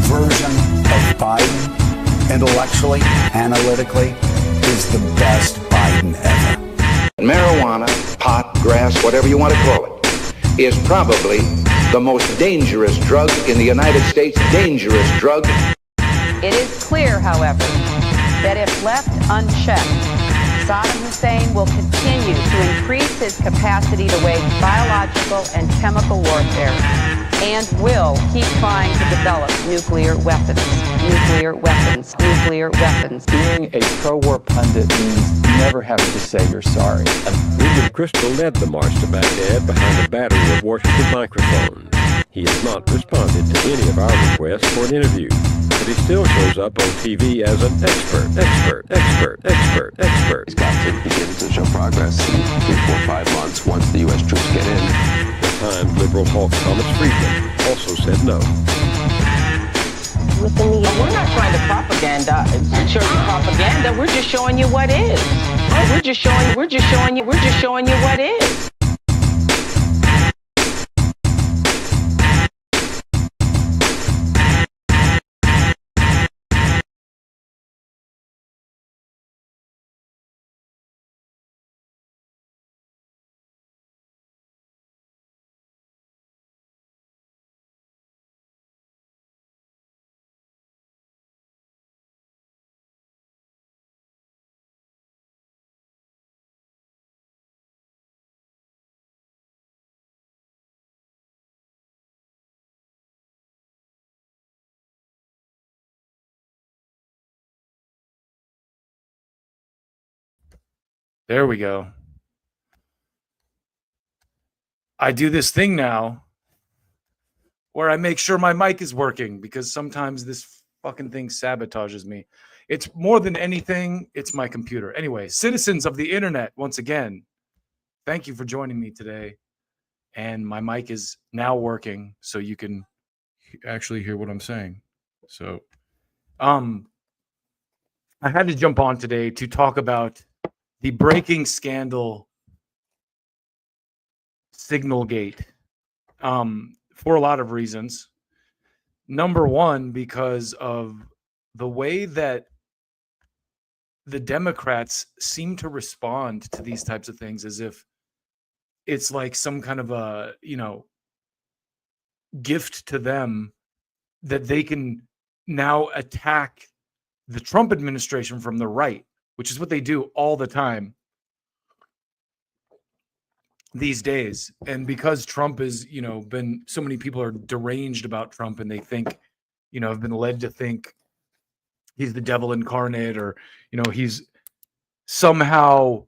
version of Biden, intellectually, analytically, is the best Biden ever. Marijuana, pot, grass, whatever you want to call it, is probably the most dangerous drug in the United States. Dangerous drug. It is clear, however, that if left unchecked, Saddam Hussein will continue to increase his capacity to wage biological and chemical warfare and will keep trying to develop nuclear weapons. Nuclear weapons. Nuclear weapons. Being a pro-war pundit means never having to say you're sorry. William Crystal led the march to Baghdad behind a battery of Washington microphones. He has not responded to any of our requests for an interview, but he still shows up on TV as an expert. He's got to begin to show progress in 3, 4, 5 months once the U.S. troops get in. The Times liberal hawk Thomas Friedman also said no. With the media. We're not trying to show you propaganda. We're just showing you what is. We're just showing you what is. There we go. I do this thing now where I make sure my mic is working because sometimes this fucking thing sabotages me. It's more than anything, it's my computer. Anyway, citizens of the internet, once again, thank you for joining me today. And my mic is now working so you can actually hear what I'm saying. So, I had to jump on today to talk about the breaking scandal, Signalgate, for a lot of reasons. Number one, because of the way that the Democrats seem to respond to these types of things as if it's like some kind of a, gift to them that they can now attack the Trump administration from the right, which is what they do all the time these days. And because Trump is, been, so many people are deranged about Trump and they think, have been led to think he's the devil incarnate or, he's somehow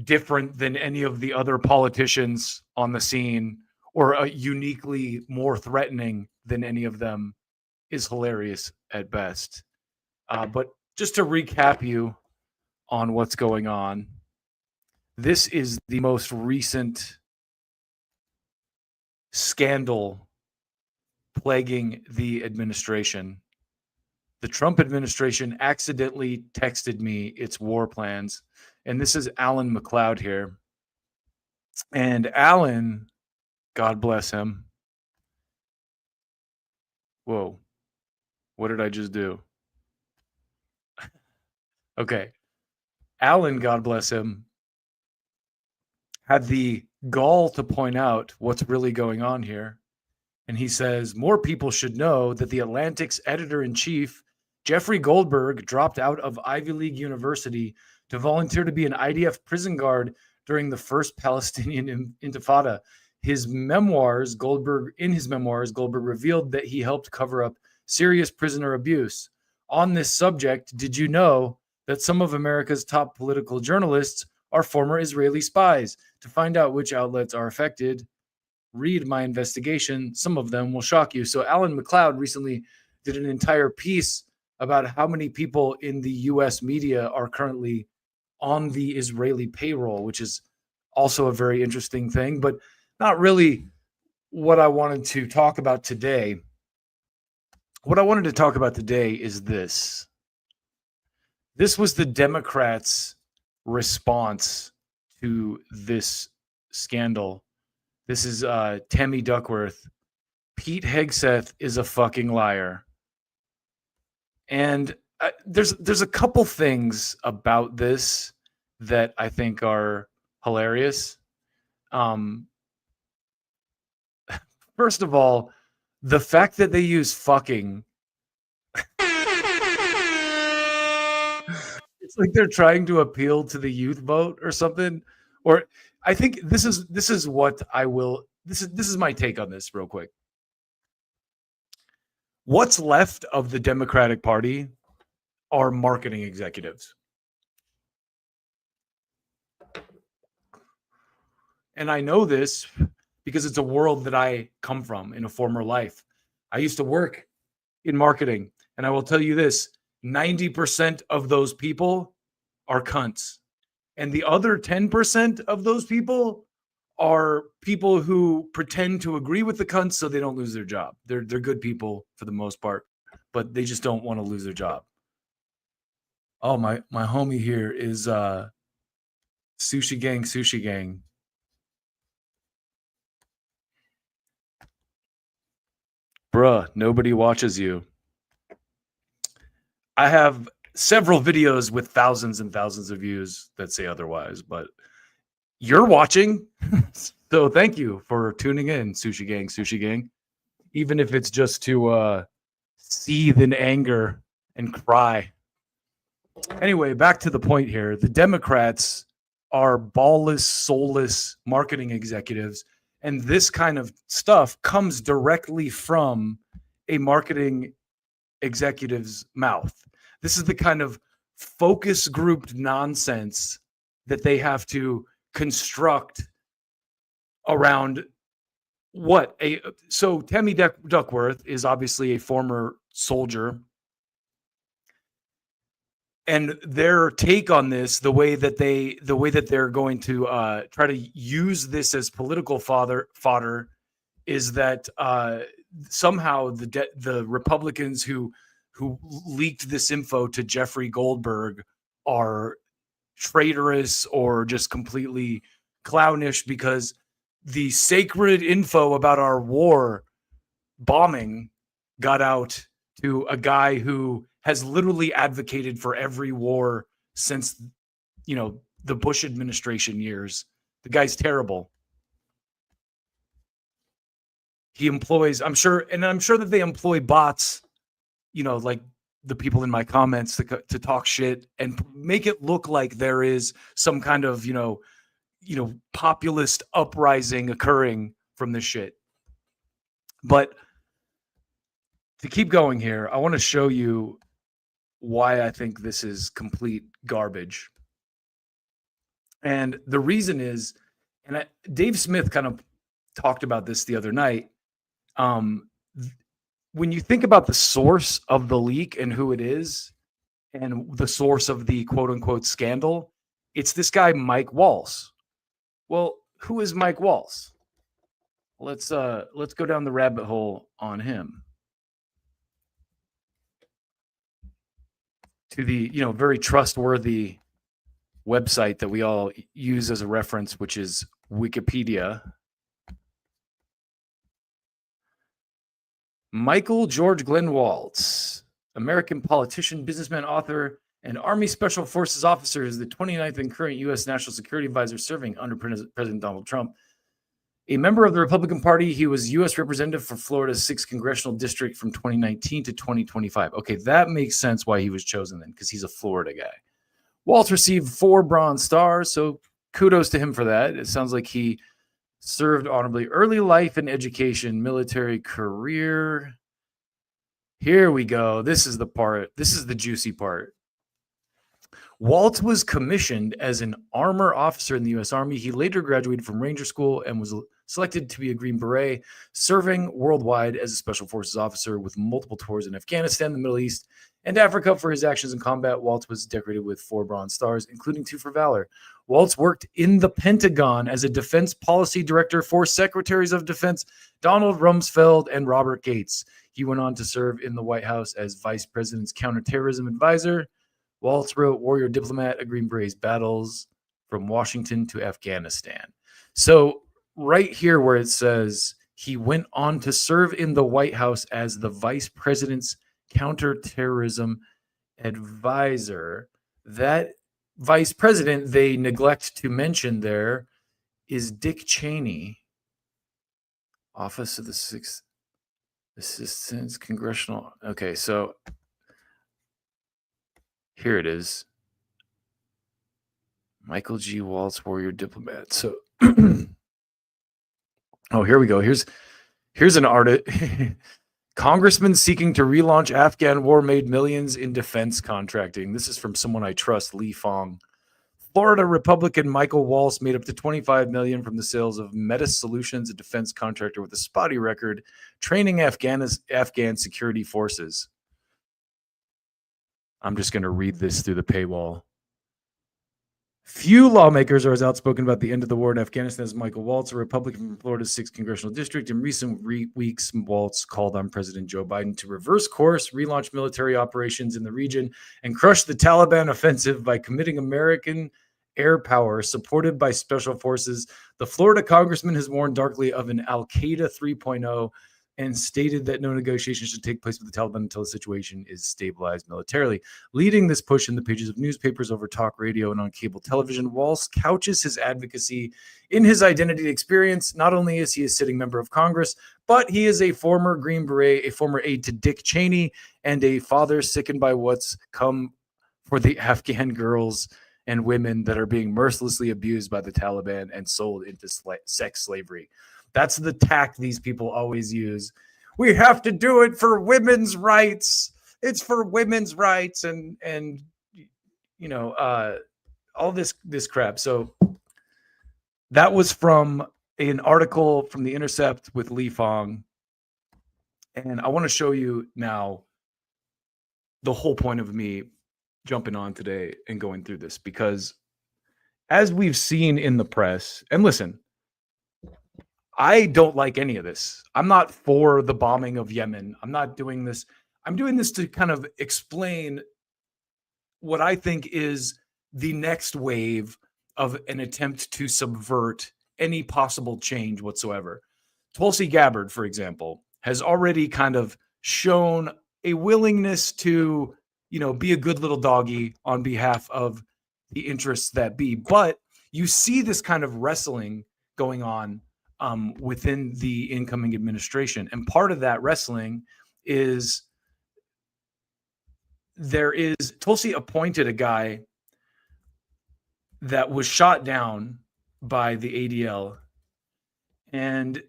different than any of the other politicians on the scene or uniquely more threatening than any of them is hilarious at best. But just to recap you on what's going on, this is the most recent scandal plaguing the administration. The Trump administration accidentally texted me its war plans. And this is Alan McLeod here. And Alan, God bless him. Whoa. What did I just do? Okay. Alan, God bless him, had the gall to point out what's really going on here. And he says, more people should know that the Atlantic's editor-in-chief, Jeffrey Goldberg, dropped out of Ivy League University to volunteer to be an IDF prison guard during the first Palestinian Intifada. In his memoirs, Goldberg revealed that he helped cover up serious prisoner abuse. On this subject, did you know that some of America's top political journalists are former Israeli spies? To find out which outlets are affected, read my investigation. Some of them will shock you. So Alan McLeod recently did an entire piece about how many people in the U.S. media are currently on the Israeli payroll, which is also a very interesting thing, but not really what I wanted to talk about today. What I wanted to talk about today is this. This was the Democrats' response to this scandal. This is Tammy Duckworth Pete Hegseth is a fucking liar. And there's a couple things about this that I think are hilarious. First of all, the fact that they use fucking, it's like they're trying to appeal to the youth vote or something. Or I think this is what I will. This is my take on this real quick. What's left of the Democratic Party are marketing executives. And I know this because it's a world that I come from in a former life. I used to work in marketing, and I will tell you this, 90% of those people are cunts. And the other 10% of those people are people who pretend to agree with the cunts so they don't lose their job. They're good people for the most part, but they just don't want to lose their job. Oh, my homie here is Sushi Gang. Bruh, nobody watches you. I have several videos with thousands and thousands of views that say otherwise, but you're watching. So thank you for tuning in, Sushi Gang. Even if it's just to seethe in anger and cry. Anyway, back to the point here. The Democrats are ballless, soulless marketing executives. And this kind of stuff comes directly from a marketing executive's mouth. This is the kind of focus grouped nonsense that they have to construct around what? So Tammy Duckworth is obviously a former soldier. And their take on this, the way that they're going to try to use this as political fodder, is that somehow the Republicans who leaked this info to Jeffrey Goldberg are traitorous or just completely clownish because the sacred info about our war bombing got out to a guy who has literally advocated for every war since, the Bush administration years. The guy's terrible. He employs, I'm sure that they employ bots, like the people in my comments to talk shit and make it look like there is some kind of, populist uprising occurring from this shit. But to keep going here, I want to show you why I think this is complete garbage. And the reason is, Dave Smith kind of talked about this the other night. When you think about the source of the leak and who it is, and the source of the quote unquote scandal, it's this guy, Mike Waltz. Well, who is Mike Waltz? Let's go down the rabbit hole on him. To the, very trustworthy website that we all use as a reference, which is Wikipedia. Michael George Glenn Waltz, American politician, businessman, author, and Army Special Forces officer, is the 29th and current U.S. National Security Advisor serving under President Donald Trump. A member of the Republican Party, he was U.S. Representative for Florida's 6th Congressional District from 2019 to 2025. Okay, that makes sense why he was chosen then, because he's a Florida guy. Waltz received 4 Bronze Stars, so kudos to him for that. It sounds like he served honorably. Early life and education, military career. Here we go. This is the part. This is the juicy part. Waltz was commissioned as an armor officer in the U.S. Army. He later graduated from Ranger School and was selected to be a Green Beret, serving worldwide as a Special Forces officer with multiple tours in Afghanistan, the Middle East, and Africa. For his actions in combat, Waltz was decorated with 4 Bronze Stars, including 2 for valor. Waltz worked in the Pentagon as a defense policy director for Secretaries of Defense Donald Rumsfeld and Robert Gates. He went on to serve in the White House as Vice President's counterterrorism advisor. Waltz wrote Warrior Diplomat, a Green Beret's battles from Washington to Afghanistan. So right here where it says He went on to serve in the White House as the vice president's counterterrorism advisor. That vice president they neglect to mention there is Dick Cheney, Office of the Sixth Assistant Congressional. Okay, so here it is. Michael G. Waltz, warrior diplomat. So, oh, here we go. Here's an artist. Congressman seeking to relaunch Afghan war made millions in defense contracting. This is from someone I trust, Lee Fong. Florida Republican Michael Waltz made up to $25 million from the sales of Metis Solutions, a defense contractor with a spotty record, training Afghan security forces. I'm just going to read this through the paywall. Few lawmakers are as outspoken about the end of the war in Afghanistan as Michael Waltz, a Republican from Florida's 6th congressional district. In recent weeks, Waltz called on President Joe Biden to reverse course, relaunch military operations in the region, and crush the Taliban offensive by committing American air power supported by special forces. The Florida congressman has warned darkly of an Al-Qaeda 3.0 and stated that no negotiations should take place with the Taliban until the situation is stabilized militarily. Leading this push in the pages of newspapers, over talk radio, and on cable television, Waltz couches his advocacy in his identity and experience. Not only is he a sitting member of Congress, but he is a former Green Beret, a former aide to Dick Cheney, and a father sickened by what's come for the Afghan girls and women that are being mercilessly abused by the Taliban and sold into sex slavery. That's the tack these people always use. We have to do it for women's rights. It's for women's rights and you know, all this crap. So that was from an article from The Intercept with Lee Fong. And I want to show you now the whole point of me jumping on today and going through this, because as we've seen in the press, and listen, I don't like any of this. I'm not for the bombing of Yemen. I'm not doing this. I'm doing this to kind of explain what I think is the next wave of an attempt to subvert any possible change whatsoever. Tulsi Gabbard, for example, has already kind of shown a willingness to, you know, be a good little doggy on behalf of the interests that be. But you see this kind of wrestling going on within the incoming administration. And part of that wrestling is Tulsi appointed a guy that was shot down by the ADL. And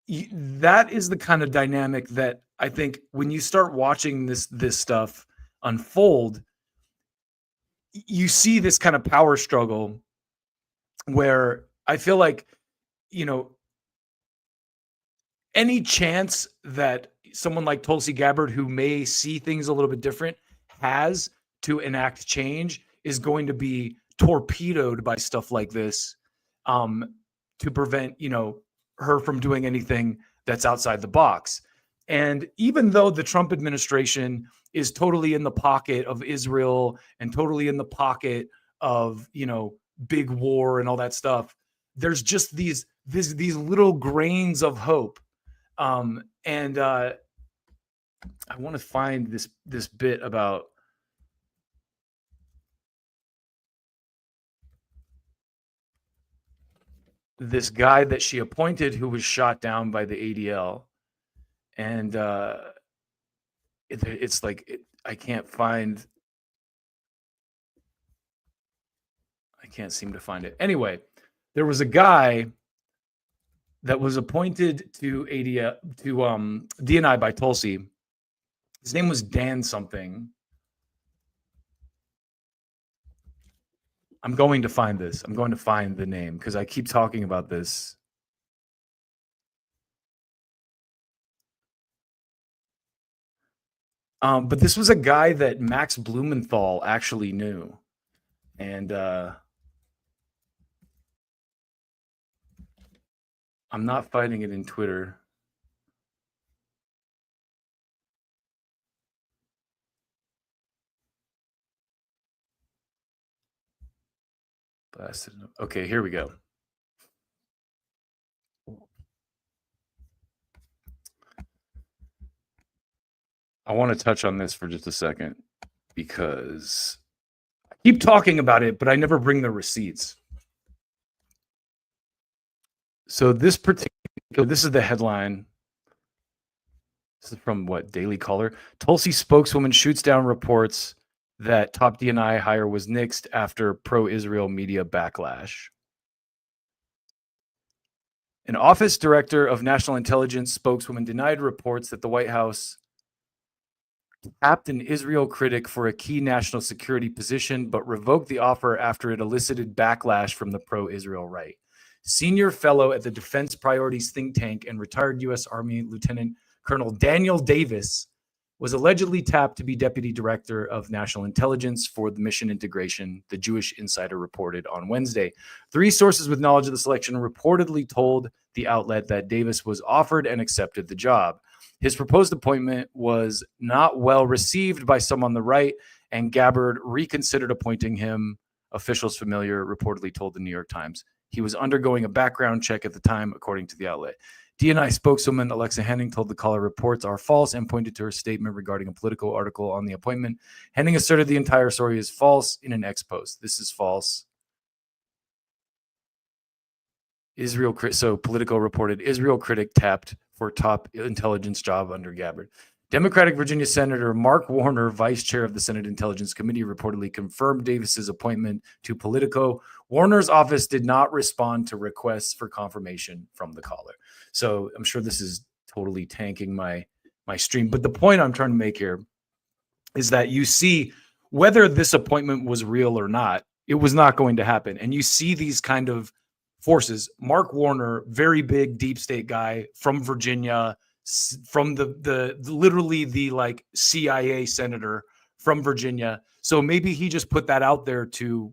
that is the kind of dynamic that I think when you start watching this stuff unfold, you see this kind of power struggle where I feel like, you know, any chance that someone like Tulsi Gabbard, who may see things a little bit different, has to enact change is going to be torpedoed by stuff like this, to prevent, you know, her from doing anything that's outside the box. And even though the Trump administration is totally in the pocket of Israel and totally in the pocket of, you know, big war and all that stuff, there's just these little grains of hope. And I want to find this bit about this guy that she appointed who was shot down by the ADL. And it's like, I can't seem to find it. Anyway, there was a guy that was appointed to ADL, to DNI by Tulsi. His name was Dan something. I'm going to find this. I'm going to find the name because I keep talking about this. But this was a guy that Max Blumenthal actually knew. And I'm not finding it in Twitter. Okay, here we go. I want to touch on this for just a second because I keep talking about it, but I never bring the receipts. So this is the headline. This is from what, Daily Caller? Tulsi spokeswoman shoots down reports that top DNI hire was nixed after pro-Israel media backlash. An office director of national intelligence spokeswoman denied reports that the White House tapped an Israel critic for a key national security position, but revoked the offer after it elicited backlash from the pro-Israel right. Senior fellow at the Defense Priorities think tank and retired U.S. Army Lieutenant Colonel Daniel Davis was allegedly tapped to be deputy director of national intelligence for the mission integration, the Jewish Insider reported on Wednesday. 3 sources with knowledge of the selection reportedly told the outlet that Davis was offered and accepted the job. His proposed appointment was not well received by some on the right, and Gabbard reconsidered appointing him, officials familiar reportedly told the New York Times. He was undergoing a background check at the time, according to the outlet. DNI spokeswoman Alexa Henning told the Caller reports are false and pointed to her statement regarding a political article on the appointment. Henning asserted the entire story is false in an X post. This is false. So Politico reported Israel critic tapped for top intelligence job under Gabbard. Democratic Virginia Senator Mark Warner, vice chair of the Senate Intelligence Committee, reportedly confirmed Davis's appointment to Politico. Warner's office did not respond to requests for confirmation from the Caller. So I'm sure this is totally tanking my stream. But the point I'm trying to make here is that you see whether this appointment was real or not, it was not going to happen. And you see these kind of forces. Mark Warner, very big deep state guy from Virginia, from the literally the like CIA senator from Virginia. So maybe he just put that out there to,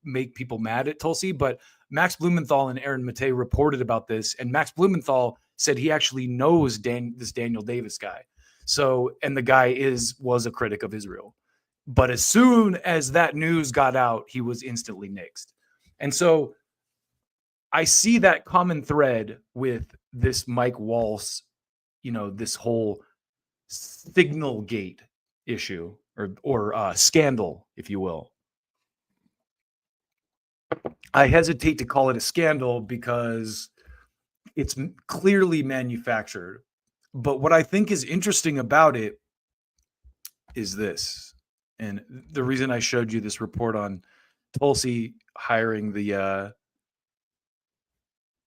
make people mad at Tulsi. But Max Blumenthal and Aaron Matei reported about this, and Max Blumenthal said he actually knows this Daniel Davis guy. So, and the guy was a critic of Israel. But as soon as that news got out, he was instantly nixed. And so I see that common thread with this Mike Waltz, this whole Signalgate issue or scandal, if you will. I hesitate to call it a scandal because it's clearly manufactured. But what I think is interesting about it is this. And the reason I showed you this report on Tulsi hiring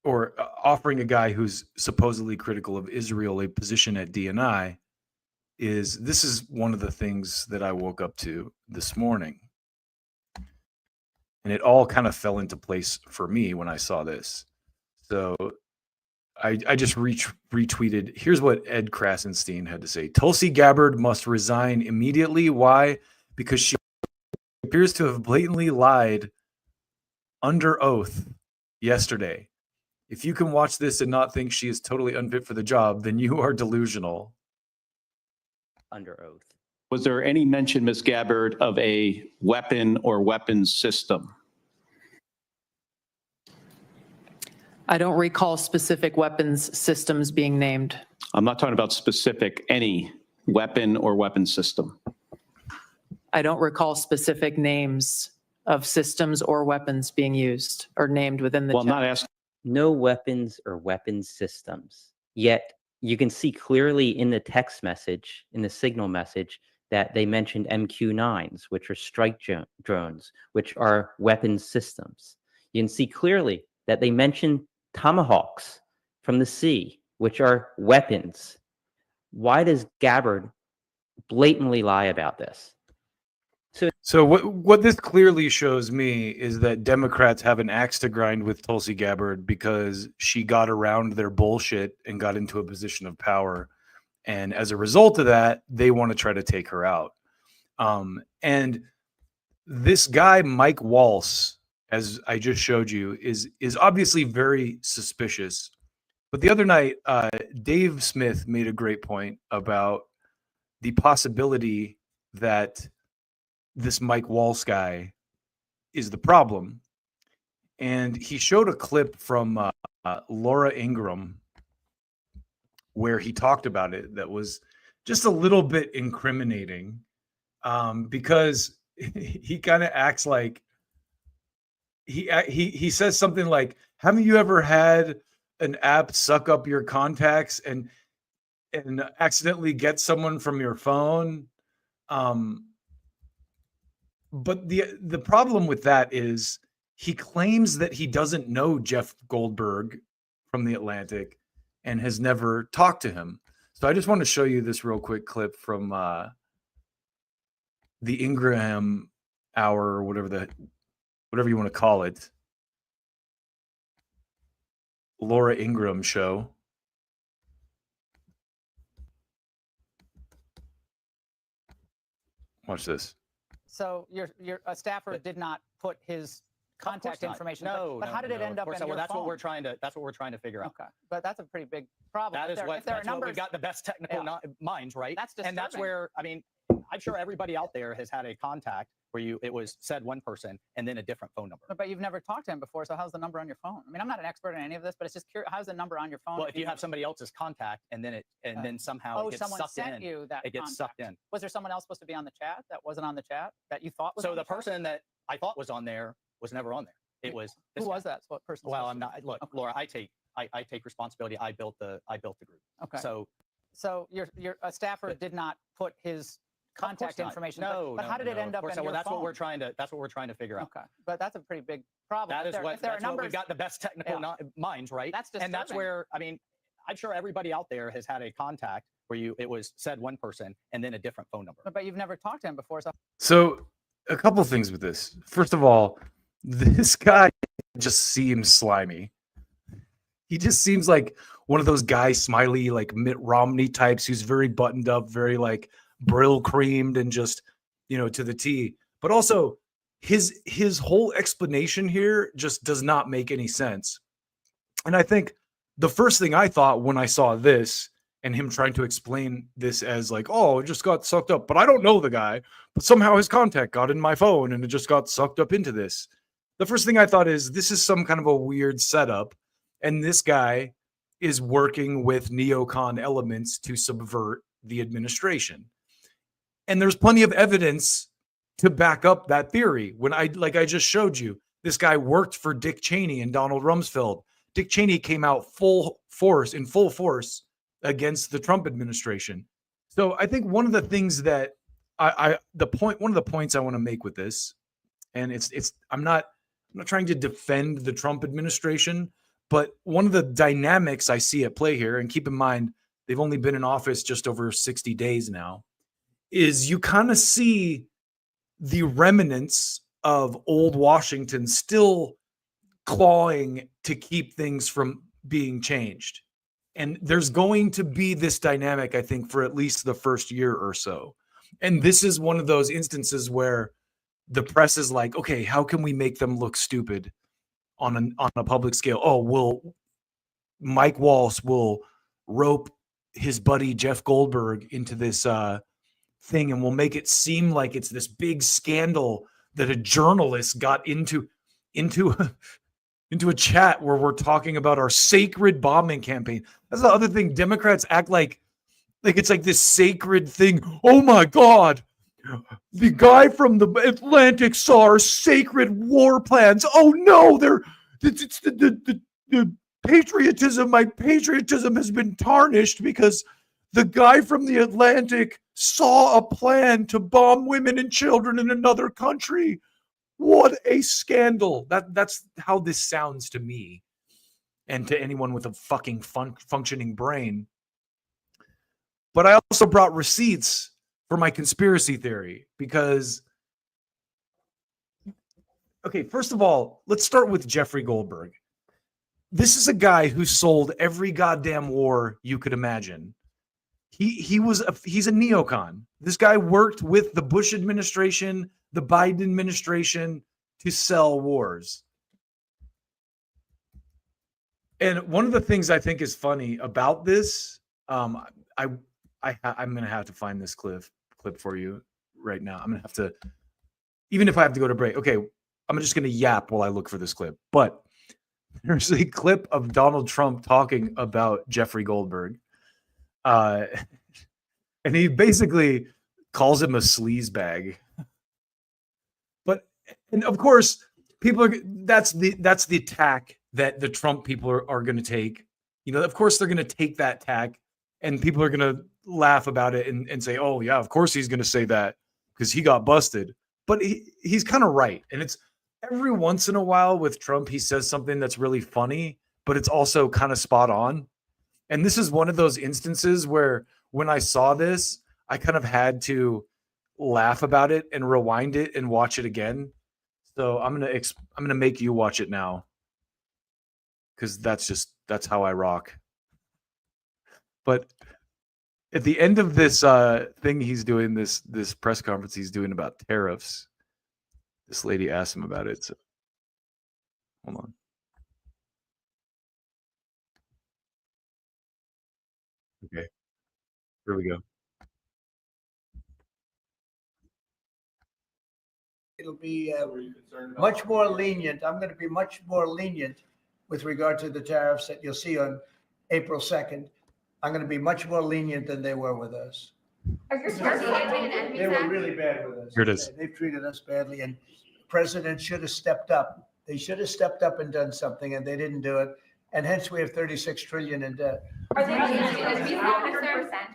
or offering a guy who's supposedly critical of Israel a position at DNI is this is one of the things that I woke up to this morning. And it all kind of fell into place for me when I saw this. So I just retweeted. Here's what Ed Krasenstein had to say. Tulsi Gabbard must resign immediately. Why? Because she appears to have blatantly lied under oath yesterday. If you can watch this and not think she is totally unfit for the job, then you are delusional. Under oath. Was there any mention, Ms. Gabbard, of a weapon or weapons system? I don't recall specific weapons systems being named. I'm not talking about specific, any weapon or weapons system. I don't recall specific names of systems or weapons being used or named within the Well, I'm not asking. No weapons or weapons systems. Yet you can see clearly in the text message, in the signal message, that they mentioned MQ-9s, which are strike drones, which are weapons systems. You can see clearly that they mentioned Tomahawks from the sea, which are weapons. Why does Gabbard blatantly lie about this? So what this clearly shows me is that Democrats have an axe to grind with Tulsi Gabbard because she got around their bullshit and got into a position of power. And as a result of that, they want to try to take her out. And this guy, Mike Waltz, as I just showed you, is obviously very suspicious. But the other night, Dave Smith made a great point about the possibility that this Mike Waltz guy is the problem. And he showed a clip from Laura Ingraham where he talked about it that was just a little bit incriminating, because he kind of acts like he says something like, haven't you ever had an app suck up your contacts and accidentally get someone from your phone? But the problem with that is he claims that he doesn't know Jeff Goldberg from The Atlantic and has never talked to him. So I just want to show you this real quick clip from the Ingraham Hour, or whatever you want to call it. Laura Ingraham show. Watch this. So a staffer did not put his contact information. No, but how did it end up in your that's phone? what we're trying to figure out. Okay, but that's a pretty big problem. That is if what we've got the best technical minds, right? That's disturbing. And that's where, I mean, I'm sure everybody out there has had a contact where it was said one person and then a different phone number. But you've never talked to him before, so how's the number on your phone? I mean, I'm not an expert in any of this, but it's just curious. How's the number on your phone? Well, if you have somebody else's contact and then then somehow it gets someone sucked sent in, you that it gets contact. sucked in. Was there someone else supposed to be on the chat that wasn't on the chat that you thought was So on the chat? person that I thought was on there was never on there. It was Who was that? What person? Well, I'm not. Look, okay. Laura, I take responsibility. I built the group. Okay. So a staffer did not put his contact information. No, but how did it end up in your that's phone? what we're trying to figure out. Okay, but that's a pretty big problem. That is what we've got the best technical minds, right? That's disturbing. And that's where, I mean, I'm sure everybody out there has had a contact where it was said one person and then a different phone number. But you've never talked to him before, So a couple things with this. First of all, this guy just seems slimy. He just seems like one of those guys, smiley, like Mitt Romney types, who's very buttoned up, very like Brill creamed and just, to the T. But also his whole explanation here just does not make any sense. And I think the first thing I thought when I saw this and him trying to explain this as like, oh, it just got sucked up, but I don't know the guy, but somehow his contact got in my phone and it just got sucked up into this. The first thing I thought is this is some kind of a weird setup. And this guy is working with neocon elements to subvert the administration. And there's plenty of evidence to back up that theory. When I just showed you, this guy worked for Dick Cheney and Donald Rumsfeld. Dick Cheney came out in full force against the Trump administration. So I think one of the things that one of the points I want to make with this, and I'm not trying to defend the Trump administration, but one of the dynamics I see at play here, and keep in mind, they've only been in office just over 60 days now, is you kind of see the remnants of old Washington still clawing to keep things from being changed. And there's going to be this dynamic, I think, for at least the first year or so. And this is one of those instances where the press is like, okay, how can we make them look stupid on a public scale? Oh, Mike Waltz will rope his buddy Jeff Goldberg into this thing, and we'll make it seem like it's this big scandal that a journalist got into a chat where we're talking about our sacred bombing campaign. That's the other thing. Democrats act like it's like this sacred thing. Oh my God, the guy from the Atlantic saw our sacred war plans. Oh no, it's the patriotism. My patriotism has been tarnished because the guy from the Atlantic saw a plan to bomb women and children in another country. What a scandal. That's how this sounds to me and to anyone with a fucking functioning brain. But I also brought receipts for my conspiracy theory because, okay, first of all, let's start with Jeffrey Goldberg. This is a guy who sold every goddamn war you could imagine. He's a neocon. This guy worked with the Bush administration, the Biden administration to sell wars. And one of the things I think is funny about this, I'm going to have to find this clip for you right now. I'm going to have to, even if I have to go to break. Okay, I'm just going to yap while I look for this clip. But there's a clip of Donald Trump talking about Jeffrey Goldberg. And he basically calls him a sleaze bag. And of course, people are that's the tack that the Trump people are going to take. Of course they're going to take that tack, and people are going to laugh about it and say, "Oh yeah, of course he's going to say that because he got busted." But he's kind of right, and it's every once in a while with Trump he says something that's really funny, but it's also kind of spot on. And this is one of those instances where when I saw this, I kind of had to laugh about it and rewind it and watch it again. So I'm gonna make you watch it now, because that's how I rock. But at the end of this thing he's doing, this press conference he's doing about tariffs, this lady asked him about it. So hold on. Okay, here we go. It'll be much more lenient. I'm going to be much more lenient with regard to the tariffs that you'll see on April 2nd. I'm going to be much more lenient than they were with us. Are your tariffs an enemy? They were really bad with us. Here it is. They've treated us badly, and the president should have stepped up. They should have stepped up and done something, and they didn't do it. And hence we have 36 trillion in debt. Are they 100%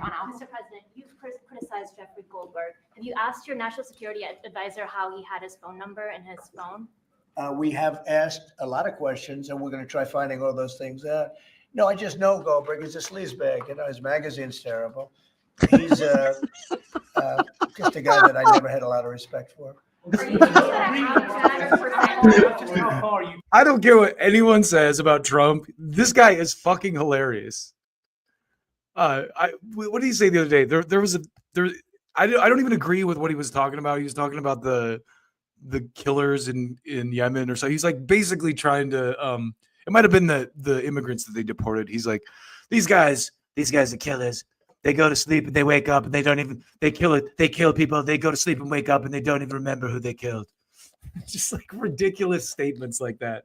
on Mr. President, you've criticized Jeffrey Goldberg. Have you asked your national security advisor how he had his phone number and his phone? We have asked a lot of questions, and we're going to try finding all those things out. No, I just know Goldberg is a sleazebag. His magazine's terrible. He's just a guy that I never had a lot of respect for. I don't care what anyone says about Trump. This guy is fucking hilarious. What did he say the other day? I don't even agree with what he was talking about. He was talking about the killers in Yemen or so. He's like basically trying to it might have been the immigrants that they deported. He's like, these guys are killers. They go to sleep and they wake up and they kill people. They go to sleep and wake up and they don't even remember who they killed. Just like ridiculous statements like that.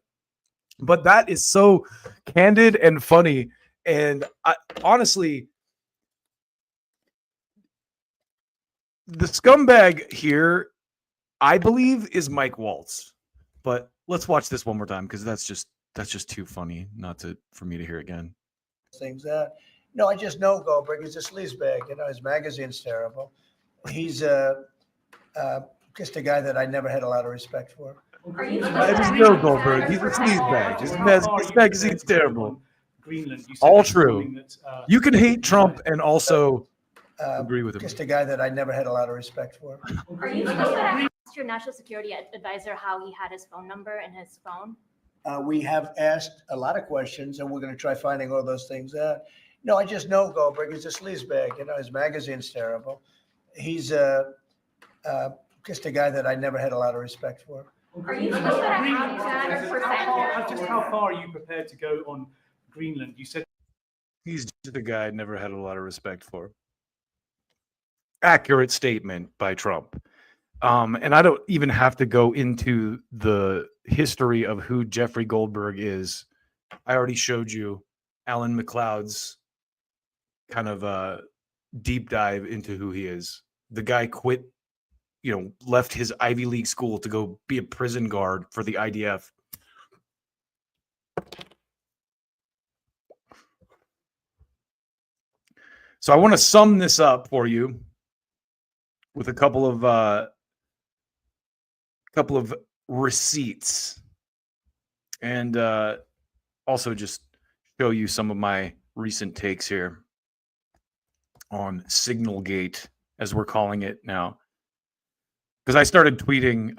But that is so candid and funny. And honestly, the scumbag here, I believe, is Mike Waltz. But let's watch this one more time, because that's just too funny for me to hear again. Things that. No, I just know Goldberg. He's a sleazebag. His magazine's terrible. He's just a guy that I never had a lot of respect for. I just know Goldberg. He's a sleazebag. His magazine's terrible. All true. You can hate Trump and also agree with him. Just a guy that I never had a lot of respect for. Are you supposed to ask your national security advisor how he had his phone number and his phone? We have asked a lot of questions, and we're going to try finding all those things out. No, I just know Goldberg. He's a sleazebag. His magazine's terrible. He's just a guy that I never had a lot of respect for. Are you supposed to ask just how far are you prepared to go on Greenland? You said he's just a guy I never had a lot of respect for. Accurate statement by Trump. And I don't even have to go into the history of who Jeffrey Goldberg is. I already showed you Alan McLeod's kind of deep dive into who he is. The guy quit, left his Ivy League school to go be a prison guard for the IDF. So I want to sum this up for you with a couple of receipts, and also just show you some of my recent takes here on Signalgate, as we're calling it now, because I started tweeting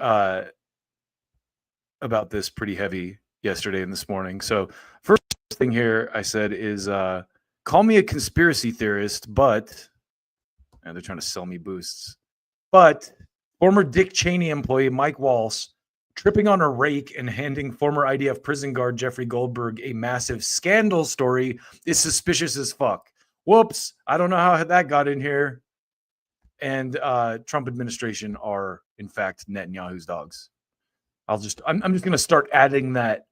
about this pretty heavy yesterday and this morning. So first thing here I said is call me a conspiracy theorist, but and they're trying to sell me boosts, but former Dick Cheney employee Mike Waltz tripping on a rake and handing former IDF prison guard Jeffrey Goldberg a massive scandal story is suspicious as fuck. Whoops, I don't know how that got in here. And Trump administration are, in fact, Netanyahu's dogs. I'm just going to start adding that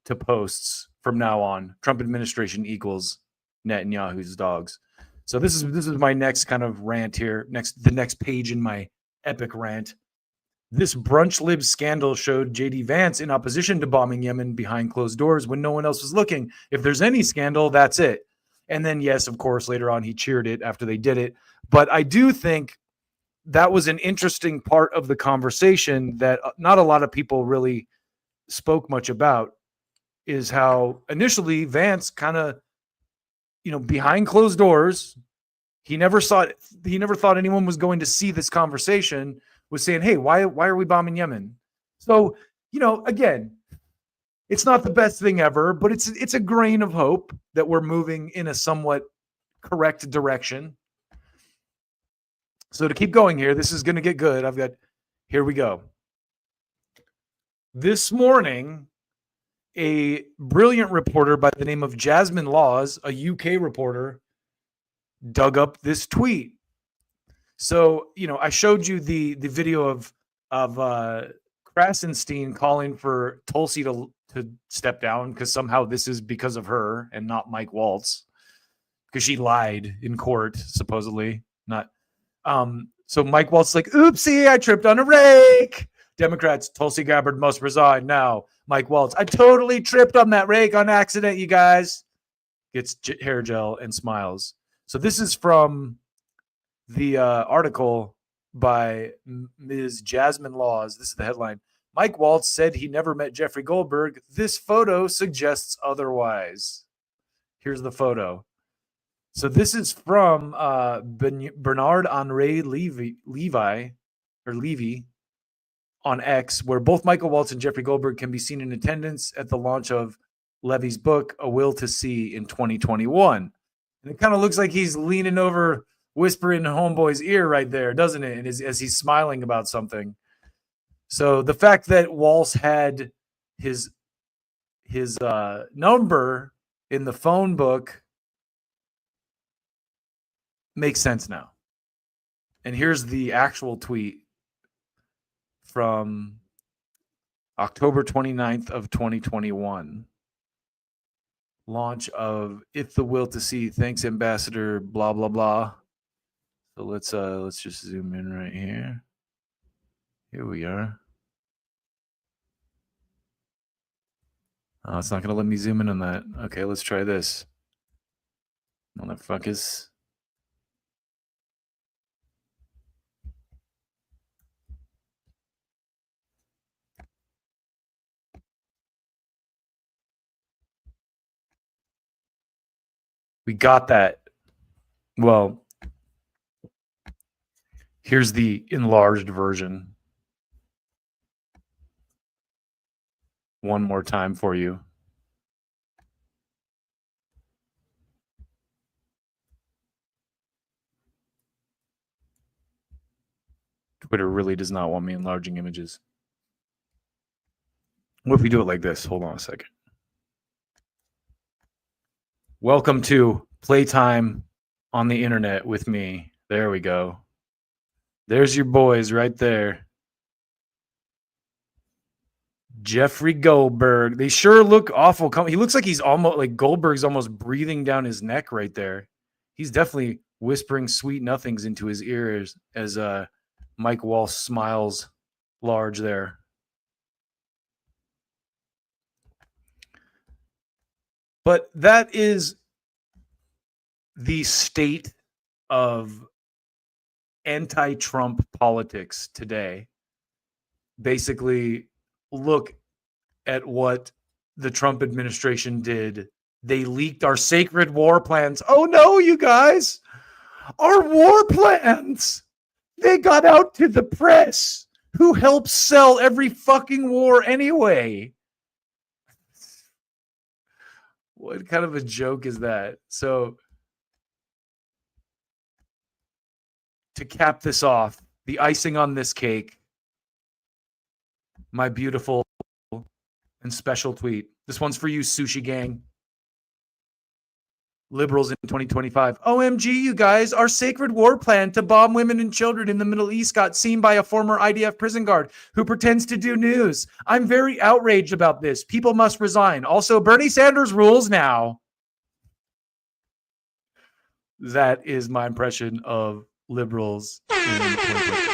to posts from now on. Trump administration equals Netanyahu's dogs. So this is my next kind of rant here. The next page in my epic rant. This brunch lib scandal showed J.D. Vance in opposition to bombing Yemen behind closed doors when no one else was looking. If there's any scandal, that's it. And then, yes, of course, later on he cheered it after they did it. But I do think that was an interesting part of the conversation that not a lot of people really spoke much about, is how initially Vance kind of, behind closed doors, he never thought anyone was going to see this conversation, was saying, hey, why are we bombing Yemen? So, again, it's not the best thing ever, but it's a grain of hope that we're moving in a somewhat correct direction. So to keep going here, this is going to get good. Here we go. This morning, a brilliant reporter by the name of Jasmine Laws, a UK reporter, dug up this tweet. So, I showed you the video of Krasenstein calling for Tulsi to step down because somehow this is because of her and not Mike Waltz, because she lied in court, supposedly. Not. So Mike Waltz is like, oopsie, I tripped on a rake. Democrats, Tulsi Gabbard must resign now. Mike Waltz, I totally tripped on that rake on accident, you guys. Gets hair gel and smiles. So this is from the article by Ms. Jasmine Laws. This is the headline. Mike Waltz said he never met Jeffrey Goldberg. This photo suggests otherwise. Here's the photo. So this is from Bernard Henri Levy on X, where both Michael Waltz and Jeffrey Goldberg can be seen in attendance at the launch of Levy's book, A Will to See, in 2021. And it kind of looks like he's leaning over, whispering in homeboy's ear right there, doesn't it? And as he's smiling about something. So the fact that Waltz had his number in the phone book makes sense now. And here's the actual tweet from October 29th of 2021. Launch of If the Will to See. Thanks, Ambassador, blah, blah, blah. So let's just zoom in right here. Here we are. Oh, it's not going to let me zoom in on that. Okay, let's try this. Motherfuckers. We got that. Well, here's the enlarged version. One more time for you. Twitter really does not want me enlarging images. What if we do it like this? Hold on a second. Welcome to Playtime on the Internet with me. There we go. There's your boys right there. Jeffrey Goldberg. They sure look awful. He looks like he's almost like Goldberg's almost breathing down his neck right there. He's definitely whispering sweet nothings into his ears as Mike Waltz smiles large there. But that is the state of anti-Trump politics today. Basically, look at what the Trump administration did. They leaked our sacred war plans. Oh no, you guys! Our war plans! They got out to the press. Who helps sell every fucking war anyway? What kind of a joke is that? So, to cap this off, the icing on this cake, my beautiful and special tweet. This one's for you, Sushi Gang. Liberals in 2025. OMG, you guys, our sacred war plan to bomb women and children in the Middle East got seen by a former IDF prison guard who pretends to do news. I'm very outraged about this. People must resign. Also, Bernie Sanders rules now. that is my impression of liberals in 2020.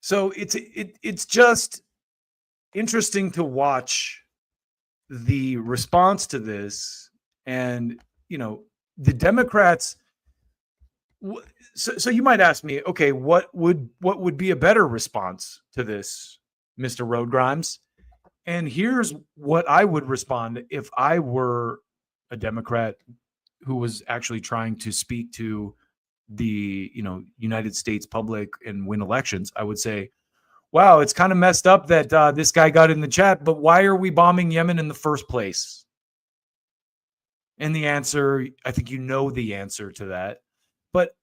So it's just interesting to watch the response to this, and the Democrats. So you might ask me, okay, what would be a better response to this, Mr. Road Grimes? And here's what I would respond if I were a Democrat who was actually trying to speak to the United States public and win elections. I would say, wow, it's kind of messed up that this guy got in the chat, but why are we bombing Yemen in the first place? And the answer, I think the answer to that. But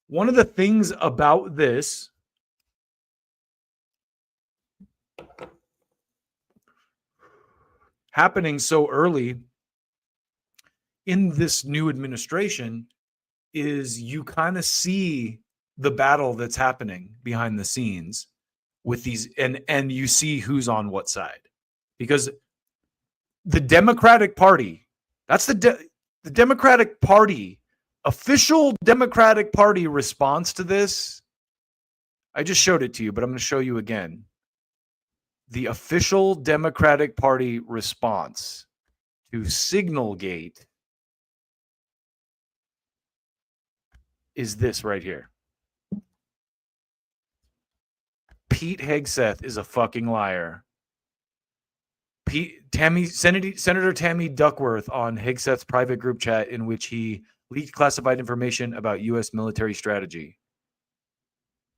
one of the things about this happening so early in this new administration is you kind of see the battle that's happening behind the scenes with these, and you see who's on what side, because the Democratic Party, that's the Democratic Party, official Democratic Party response to this. I just showed it to you, but I'm going to show you again. The official Democratic Party response to Signalgate is this right here. Pete Hegseth is a fucking liar. Senator Tammy Duckworth on Hegseth's private group chat in which he leaked classified information about U.S. military strategy.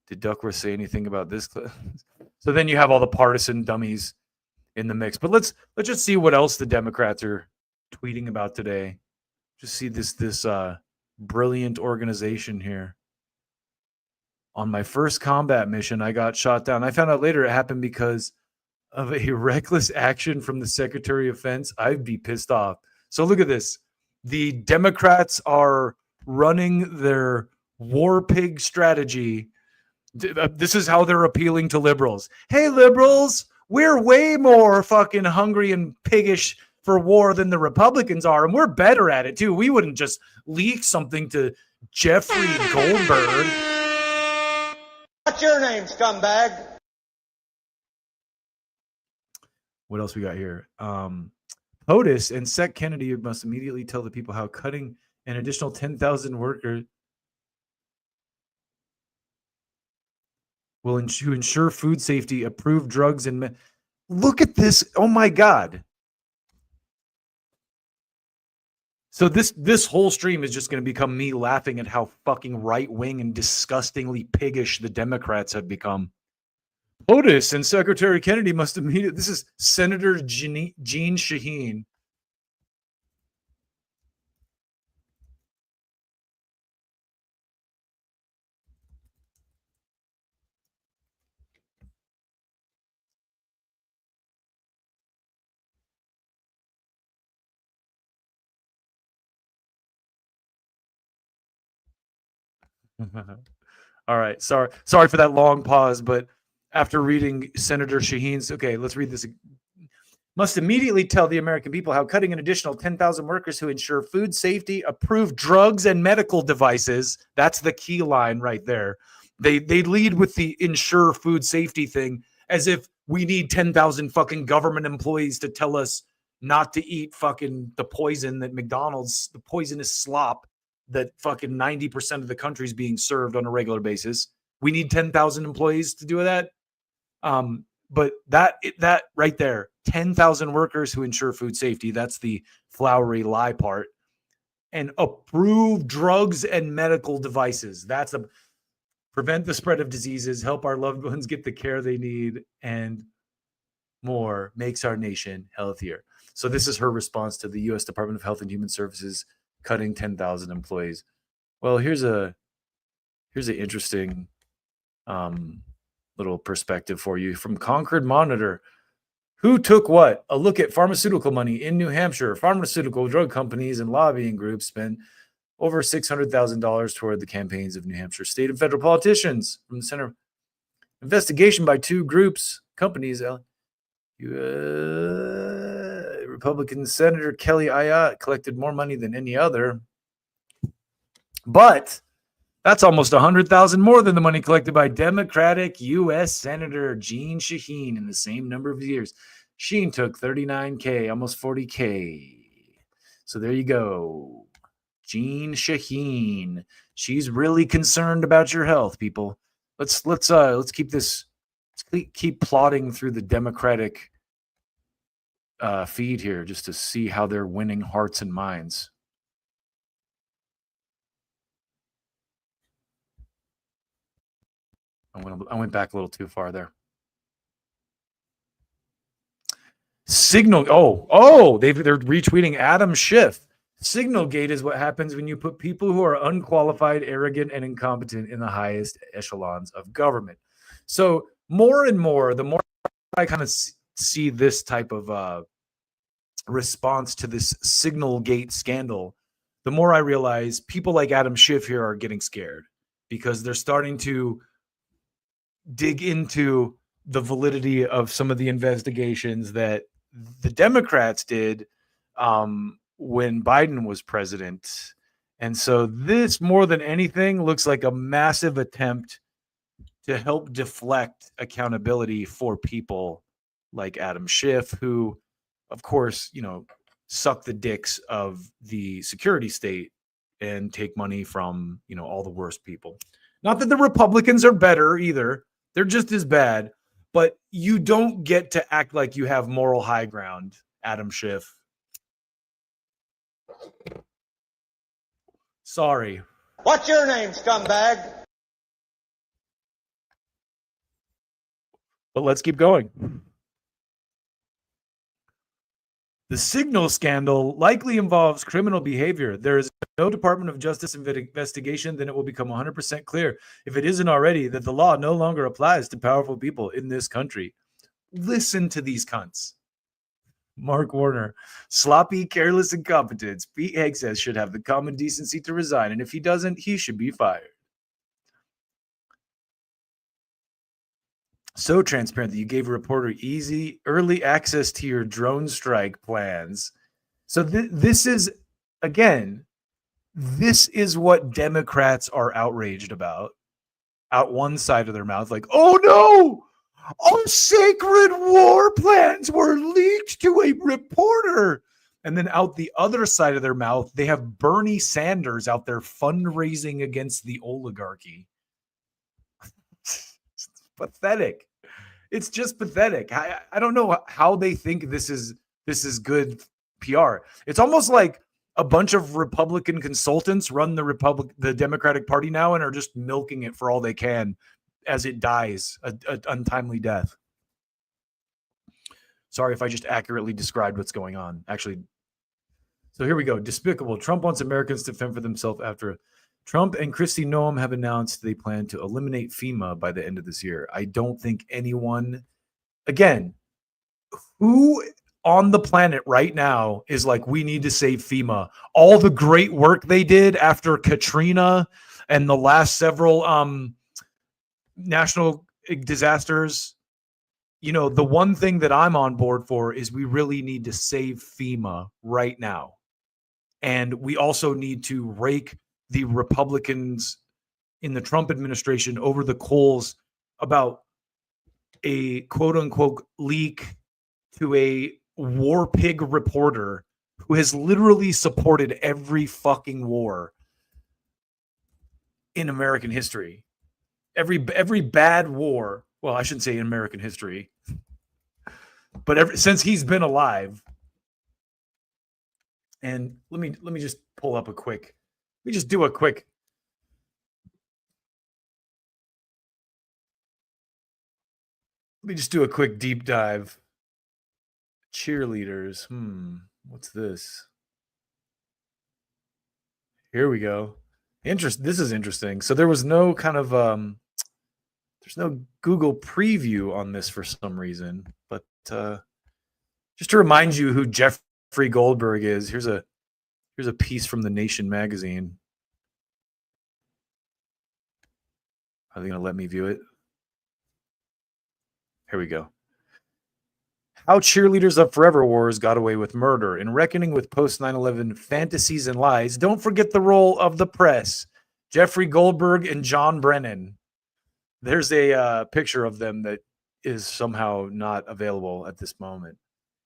Did Duckworth say anything about this? So then you have all the partisan dummies in the mix. But let's just see what else the Democrats are tweeting about today. Just see this brilliant organization here. On my first combat mission, I got shot down. I found out later it happened because of a reckless action from the Secretary of Defense. I'd be pissed off. So look at this. The Democrats are running their war pig strategy. This is how they're appealing to liberals. Hey, liberals, we're way more fucking hungry and piggish for war than the Republicans are, and we're better at it too. We wouldn't just leak something to Jeffrey Goldberg. What's your name, scumbag? What else we got here? POTUS and Sec Kennedy must immediately tell the people how cutting an additional 10,000 workers will ensure food safety, approve drugs, and look at this. Oh my God. So this whole stream is just going to become me laughing at how fucking right-wing and disgustingly piggish the Democrats have become. POTUS and Secretary Kennedy must immediately... This is Senator Jean Shaheen. All right. Sorry for that long pause, but after reading Senator Shaheen's, okay, let's read this. Must immediately tell the American people how cutting an additional 10,000 workers who ensure food safety, approve drugs and medical devices. That's the key line right there. They lead with the ensure food safety thing as if we need 10,000 fucking government employees to tell us not to eat fucking the poison that McDonald's, the poisonous slop that fucking 90% of the country is being served on a regular basis. We need 10,000 employees to do that. But that right there, 10,000 workers who ensure food safety, that's the flowery lie part. And approve drugs and medical devices. That's prevent the spread of diseases, help our loved ones get the care they need, and more, makes our nation healthier. So this is her response to the U.S. Department of Health and Human Services cutting 10,000 employees. Well, here's an interesting little perspective for you from Concord Monitor. Who took what? A look at pharmaceutical money in New Hampshire. Pharmaceutical drug companies and lobbying groups spent over $600,000 toward the campaigns of New Hampshire state and federal politicians. From the Center, investigation by two groups companies. Republican Senator Kelly Ayotte collected more money than any other. But that's almost 100,000 more than the money collected by Democratic U.S. Senator Jeanne Shaheen in the same number of years. Sheen took $39K, almost $40K. So there you go. Jeanne Shaheen. She's really concerned about your health, people. Let's keep this. Let's keep plodding through the Democratic feed here just to see how they're winning hearts and minds. I went back a little too far there. They're retweeting Adam Schiff. Signalgate is what happens when you put people who are unqualified, arrogant, and incompetent in the highest echelons of government. So more and more, the more I kind of see this type of response to this Signalgate scandal, the more I realize people like Adam Schiff here are getting scared because they're starting to dig into the validity of some of the investigations that the Democrats did when Biden was president. And so this, more than anything, looks like a massive attempt to help deflect accountability for people like Adam Schiff, who, of course, suck the dicks of the security state and take money from, all the worst people. Not that the Republicans are better either. They're just as bad. But you don't get to act like you have moral high ground, Adam Schiff. Sorry. What's your name, scumbag? But let's keep going. The Signal scandal likely involves criminal behavior. There is no Department of Justice investigation, then it will become 100% clear, if it isn't already, that the law no longer applies to powerful people in this country. Listen to these cunts. Mark Warner, sloppy, careless incompetence. Pete Hegseth should have the common decency to resign, and if he doesn't, he should be fired. So transparent that you gave a reporter easy, early access to your drone strike plans. So this is, again, this is what Democrats are outraged about. Out one side of their mouth, like, oh no, our sacred war plans were leaked to a reporter. And then out the other side of their mouth, they have Bernie Sanders out there fundraising against the oligarchy. It's pathetic. It's just pathetic. I don't know how they think this is good PR. It's almost like a bunch of Republican consultants run the Democratic Party now and are just milking it for all they can as it dies an untimely death. Sorry if I just accurately described what's going on. Actually, so here we go. Despicable. Trump wants Americans to fend for themselves after Trump and Kristi Noem have announced they plan to eliminate FEMA by the end of this year. I don't think anyone, again, who on the planet right now is like, we need to save FEMA. All the great work they did after Katrina and the last several national disasters. The one thing that I'm on board for is we really need to save FEMA right now. And we also need to rake the Republicans in the Trump administration over the coals about a quote unquote leak to a war pig reporter who has literally supported every fucking war in American history. Every bad war. Well, I shouldn't say in American history, but since he's been alive. And let me just pull up a quick. Let me just do a quick. Let me just do a quick deep dive. Cheerleaders. What's this? Here we go. This is interesting. So there was no kind of there's no Google preview on this for some reason, but just to remind you who Jeffrey Goldberg is, here's a piece from The Nation magazine. Are they going to let me view it? Here we go. How cheerleaders of Forever Wars got away with murder. In reckoning with post 9/11 fantasies and lies, don't forget the role of the press. Jeffrey Goldberg and John Brennan. There's a picture of them that is somehow not available at this moment.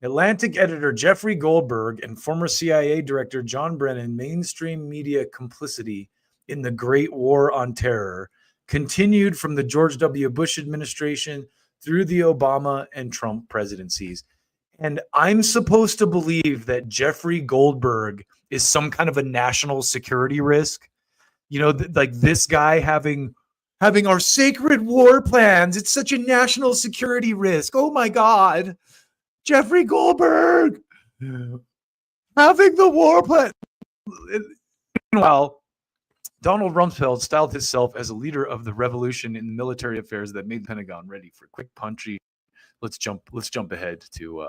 Atlantic editor Jeffrey Goldberg and former CIA director John Brennan, mainstream media complicity in the Great War on Terror continued from the George W. Bush administration through the Obama and Trump presidencies. And I'm supposed to believe that Jeffrey Goldberg is some kind of a national security risk. You know, like this guy having our sacred war plans. It's such a national security risk. Oh my God. Jeffrey Goldberg having the war plan. Meanwhile, Donald Rumsfeld styled himself as a leader of the revolution in military affairs that made the Pentagon ready for quick, punchy. Let's jump ahead to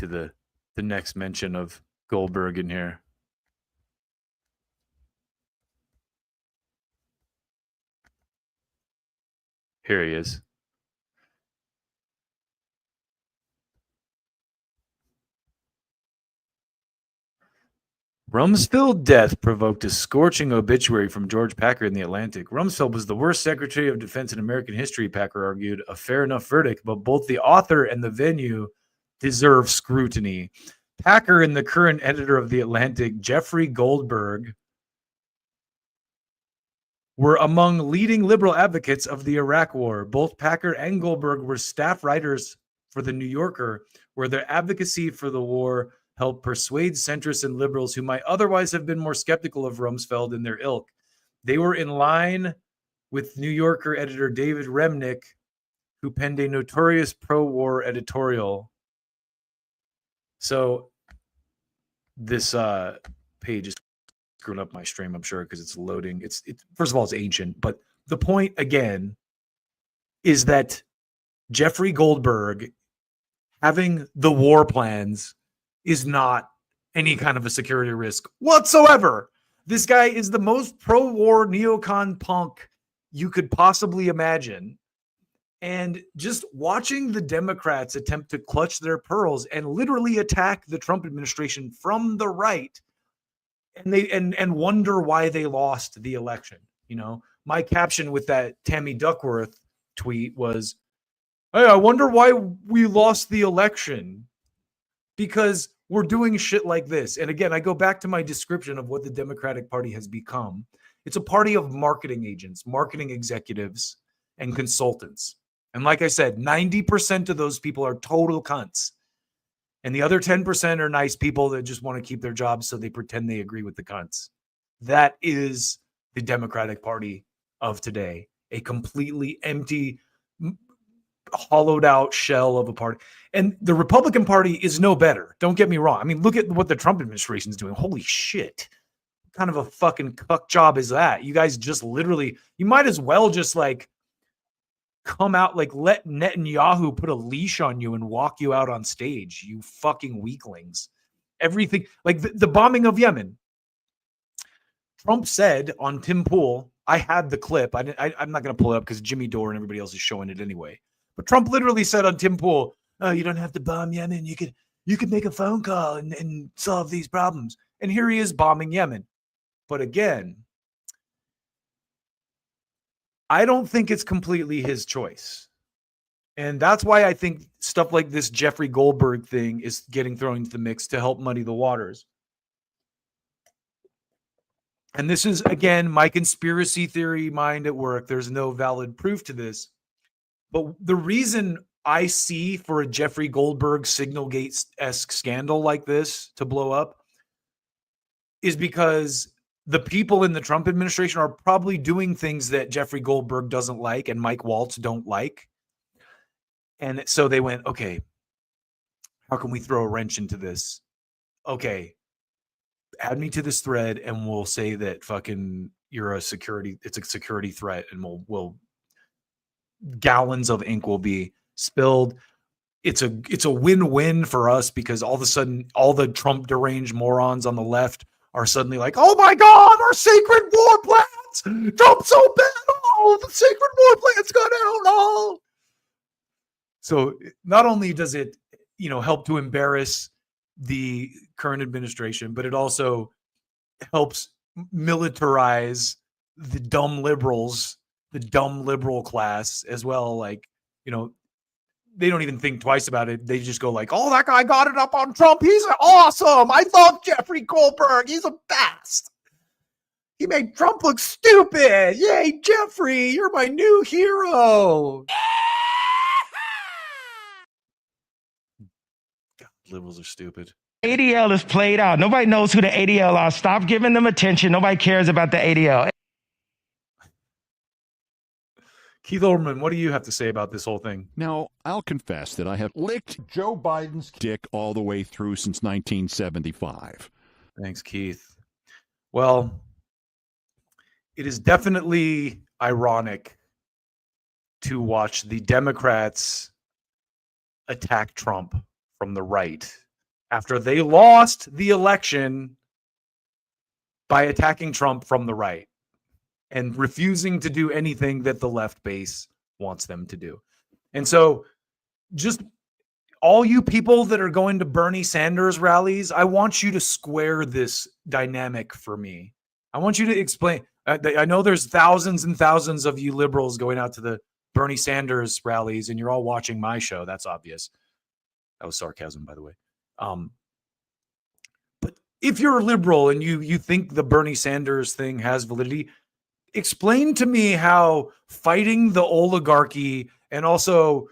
the next mention of Goldberg in here. Here he is. Rumsfeld's death provoked a scorching obituary from George Packer in The Atlantic. Rumsfeld was the worst Secretary of Defense in American history, Packer argued. A fair enough verdict, but both the author and the venue deserve scrutiny. Packer and the current editor of The Atlantic, Jeffrey Goldberg, were among leading liberal advocates of the Iraq War. Both Packer and Goldberg were staff writers for The New Yorker, where their advocacy for the war helped persuade centrists and liberals who might otherwise have been more skeptical of Rumsfeld and their ilk. They were in line with New Yorker editor David Remnick, who penned a notorious pro-war editorial. So this page is screwing up my stream, I'm sure, because it's loading. It's first of all, it's ancient, but the point again is that Jeffrey Goldberg having the war plans is not any kind of a security risk whatsoever. This guy is the most pro-war neocon punk you could possibly imagine. And just watching the Democrats attempt to clutch their pearls and literally attack the Trump administration from the right, and wonder why they lost the election. You know, my caption with that Tammy Duckworth tweet was, "Hey, I wonder why we lost the election, because we're doing shit like this." And again, I go back to my description of what the Democratic Party has become. It's a party of marketing agents, marketing executives, and consultants. And like I said, 90% of those people are total cunts. And the other 10% are nice people that just want to keep their jobs, so they pretend they agree with the cunts. That is the Democratic Party of today. A completely empty, hollowed out shell of a party. And the Republican Party is no better. Don't get me wrong. I mean, look at what the Trump administration is doing. Holy shit. What kind of a fucking cuck job is that? You guys just literally, you might as well just like come out, like let Netanyahu put a leash on you and walk you out on stage, you fucking weaklings. Everything, like the bombing of Yemen. Trump said on Tim Pool, I had the clip. I'm not going to pull it up because Jimmy Dore and everybody else is showing it anyway. But Trump literally said on Tim Pool, "Oh, you don't have to bomb Yemen. You could make a phone call and solve these problems." And here he is bombing Yemen. But again, I don't think it's completely his choice. And that's why I think stuff like this Jeffrey Goldberg thing is getting thrown into the mix to help muddy the waters. And this is, again, my conspiracy theory mind at work. There's no valid proof to this. But the reason I see for a Jeffrey Goldberg Signalgate-esque scandal like this to blow up is because the people in the Trump administration are probably doing things that Jeffrey Goldberg doesn't like and Mike Waltz don't like. And so they went, okay, how can we throw a wrench into this? Okay, add me to this thread and we'll say that fucking it's a security threat, and we'll gallons of ink will be spilled. It's a win-win for us because all of a sudden all the Trump deranged morons on the left are suddenly like, oh my God, our sacred war plans! Trump's so bad! Oh, the sacred war plans got out! Oh! So not only does it, help to embarrass the current administration, but it also helps militarize the dumb liberals, the dumb liberal class as well. Like, they don't even think twice about it. They just go like, oh, that guy got it up on Trump. He's awesome. I love Jeffrey Goldberg. He's a best. He made Trump look stupid. Yay, Jeffrey, you're my new hero. God, liberals are stupid. ADL is played out. Nobody knows who the ADL are. Stop giving them attention. Nobody cares about the ADL. Keith Olbermann, what do you have to say about this whole thing? Now, I'll confess that I have licked Joe Biden's dick all the way through since 1975. Thanks, Keith. Well, it is definitely ironic to watch the Democrats attack Trump from the right after they lost the election by attacking Trump from the right and refusing to do anything that the left base wants them to do. And so just all you people that are going to Bernie Sanders rallies, I want you to square this dynamic for me. I want you to explain. I know there's thousands and thousands of you liberals going out to the Bernie Sanders rallies, and you're all watching my show. That's obvious. That was sarcasm, by the way. But if you're a liberal and you think the Bernie Sanders thing has validity, explain to me how fighting the oligarchy and also,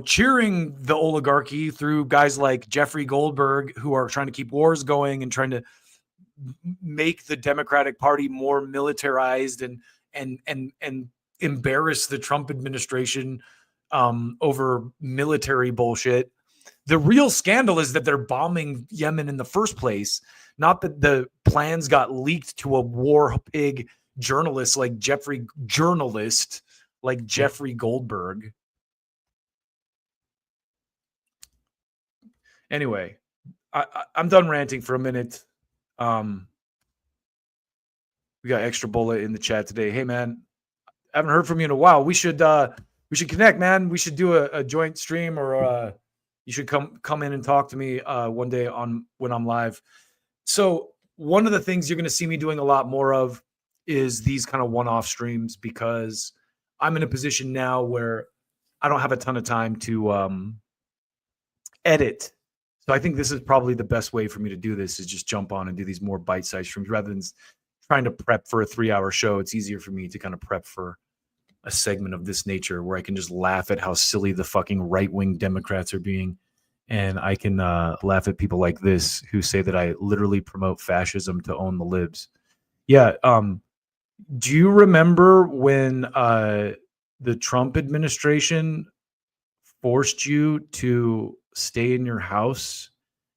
cheering the oligarchy through guys like Jeffrey Goldberg, who are trying to keep wars going and trying to make the Democratic Party more militarized and embarrass the Trump administration over military bullshit. The real scandal is that they're bombing Yemen in the first place, not that the plans got leaked to a war pig journalist like Jeffrey Goldberg. Anyway, I'm done ranting for a minute. We got Extra Bullet in the chat today. Hey man, I haven't heard from you in a while. We should connect, man. We should do a joint stream, or you should come in and talk to me one day when I'm live. So one of the things you're going to see me doing a lot more of is these kind of one-off streams, because I'm in a position now where I don't have a ton of time to edit. So I think this is probably the best way for me to do this, is just jump on and do these more bite-sized streams rather than trying to prep for a 3-hour show. It's easier for me to kind of prep for a segment of this nature where I can just laugh at how silly the fucking right-wing Democrats are being. And I can laugh at people like this who say that I literally promote fascism to own the libs. Yeah. Do you remember when the Trump administration forced you to stay in your house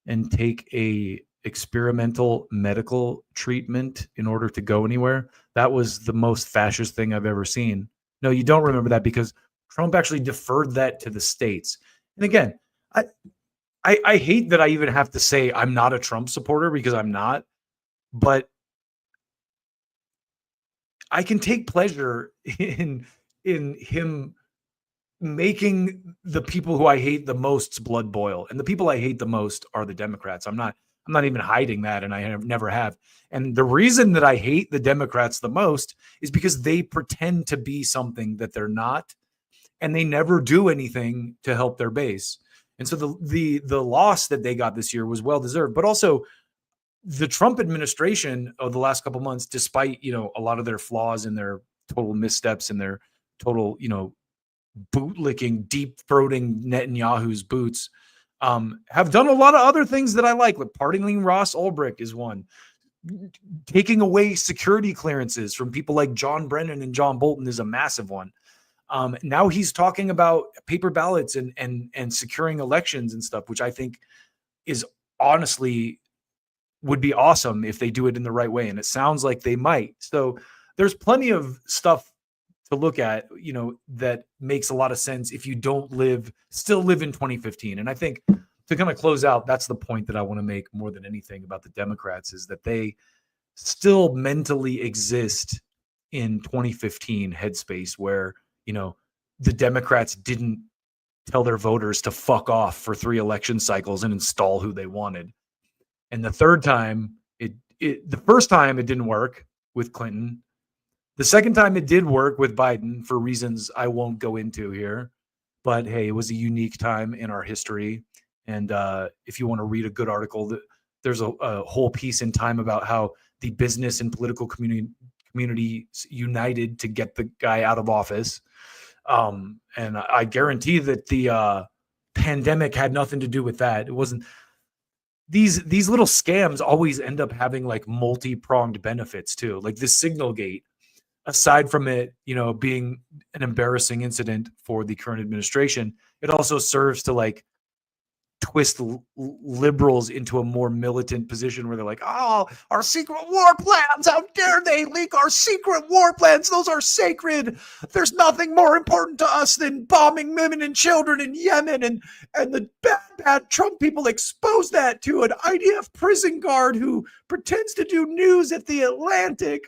and take a experimental medical treatment in order to go anywhere? That was the most fascist thing I've ever seen. No, you don't remember that because Trump actually deferred that to the states. And again, I hate that I even have to say I'm not a Trump supporter, because I'm not, but I can take pleasure in him making the people who I hate the most blood boil. And the people I hate the most are the Democrats. I'm not even hiding that, and I never have. And the reason that I hate the Democrats the most is because they pretend to be something that they're not, and they never do anything to help their base. And so the loss that they got this year was well deserved. But also, the Trump administration of the last couple months, despite a lot of their flaws and their total missteps and their total bootlicking, deep throating Netanyahu's boots, have done a lot of other things that I like pardoning Ross Ulbricht is one. Taking away security clearances from people like John Brennan and John Bolton is a massive one. Now he's talking about paper ballots and securing elections and stuff, which I think is honestly would be awesome if they do it in the right way. And it sounds like they might. So there's plenty of stuff to look at, that makes a lot of sense if you don't still live in 2015. And I think to kind of close out, that's the point that I want to make more than anything about the Democrats, is that they still mentally exist in 2015 headspace where, the Democrats didn't tell their voters to fuck off for 3 election cycles and install who they wanted. And the third time, the first time it didn't work with Clinton. The second time it did work with Biden for reasons I won't go into here. But hey, it was a unique time in our history. And if you want to read a good article, there's a whole piece in Time about how the business and political community united to get the guy out of office. And I guarantee that the pandemic had nothing to do with that. It wasn't. These little scams always end up having like multi-pronged benefits too. Like this Signalgate, aside from it, being an embarrassing incident for the current administration, it also serves to like twist liberals into a more militant position where they're like, oh, our secret war plans, how dare they leak our secret war plans? Those are sacred. There's nothing more important to us than bombing women and children in Yemen. And the bad Trump people expose that to an IDF prison guard who pretends to do news at the Atlantic.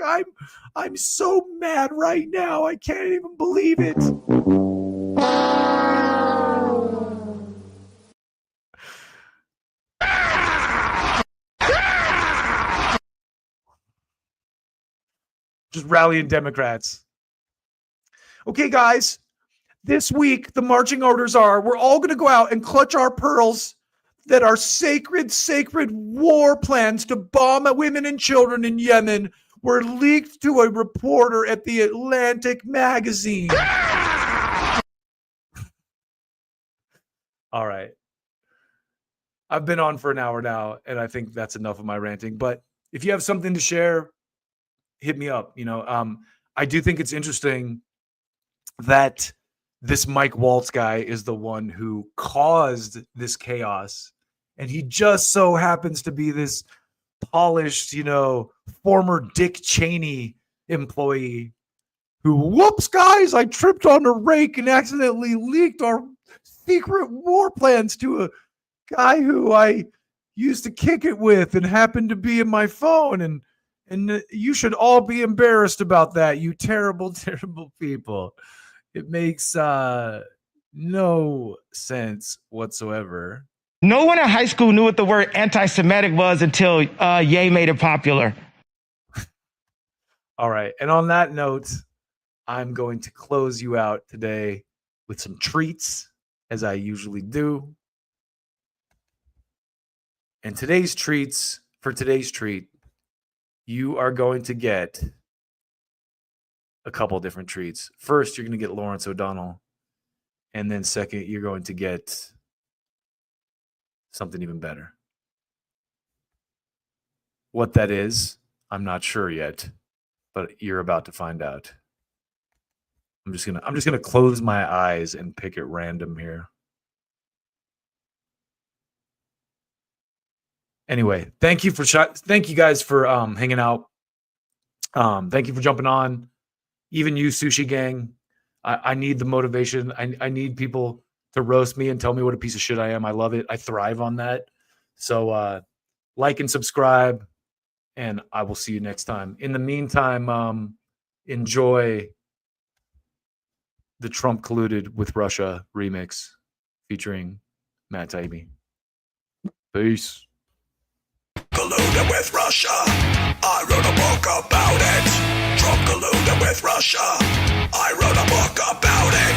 I'm so mad right now. I can't even believe it. Just rallying Democrats. Okay, guys, this week the marching orders are we're all going to go out and clutch our pearls that our sacred war plans to bomb women and children in Yemen were leaked to a reporter at the Atlantic magazine. All right. I've been on for an hour now, and I think that's enough of my ranting. But if you have something to share, hit me up. I do think it's interesting that this Mike Waltz guy is the one who caused this chaos. And he just so happens to be this polished, former Dick Cheney employee who, whoops, guys, I tripped on a rake and accidentally leaked our secret war plans to a guy who I used to kick it with and happened to be in my phone. And you should all be embarrassed about that, you terrible, terrible people. It makes no sense whatsoever. No one in high school knew what the word anti-Semitic was until Ye made it popular. All right. And on that note, I'm going to close you out today with some treats, as I usually do. And for today's treat, you are going to get a couple different treats. First, you're going to get Lawrence O'Donnell. And then second, you're going to get something even better. What that is, I'm not sure yet, but you're about to find out. I'm just gonna close my eyes and pick at random here. Anyway, thank you guys for hanging out. Thank you for jumping on. Even you, Sushi Gang. I need the motivation. I need people to roast me and tell me what a piece of shit I am. I love it. I thrive on that. So like and subscribe, and I will see you next time. In the meantime, enjoy the Trump colluded with Russia remix featuring Matt Taibbi. Peace. Colluded with Russia. I wrote a book about it. Trump colluded with Russia. I wrote a book about it.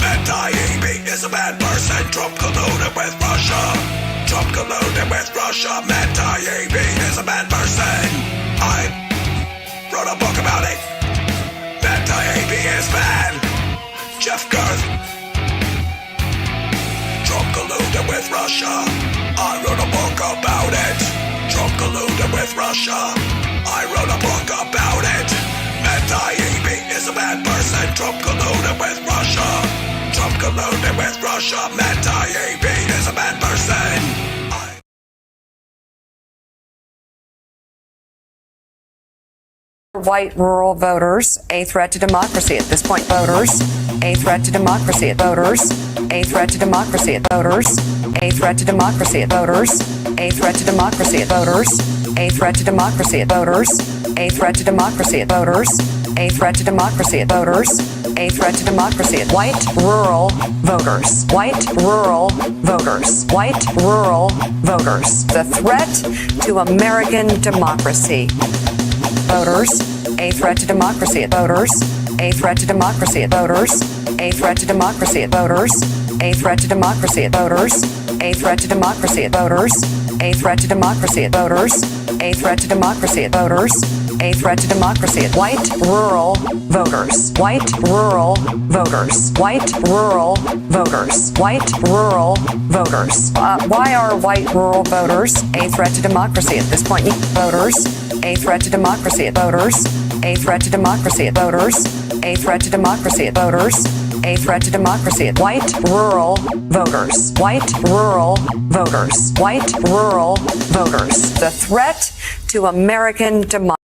Matt Taibbi is a bad person. Trump colluded with Russia. Trump colluded with Russia. Matt Taibbi is a bad person. I wrote a book about it. Matt Taibbi is bad. Jeff Girth. Trump colluded with Russia. I wrote a book about it. Trump colluded with Russia. I wrote a book about it. Matt Taibbi is a bad person. Trump colluded with Russia. Trump colluded with Russia. Matt Taibbi is a bad person. White rural voters, a threat to democracy at this point. Voters, a threat to democracy at voters, a threat to democracy at voters, a threat to democracy at voters, a threat to democracy at voters, a threat to democracy at voters, a threat to democracy at voters, a threat to democracy at voters, a threat to democracy at white rural voters, white rural voters, white rural voters. The threat to American democracy. Voters, a threat to democracy at voters, a threat to democracy at voters, a threat to democracy at voters, a threat to democracy at voters, a threat to democracy at voters, a threat to democracy at voters, a threat to democracy at voters, a threat to democracy at white rural voters, white rural voters, white rural voters, white rural voters. Why are white rural voters a threat to democracy at this point? Voters, a threat to democracy at voters, a threat to democracy at voters, a threat to democracy at voters, a threat to democracy at white rural voters, white rural voters, white rural voters. The threat to American democracy.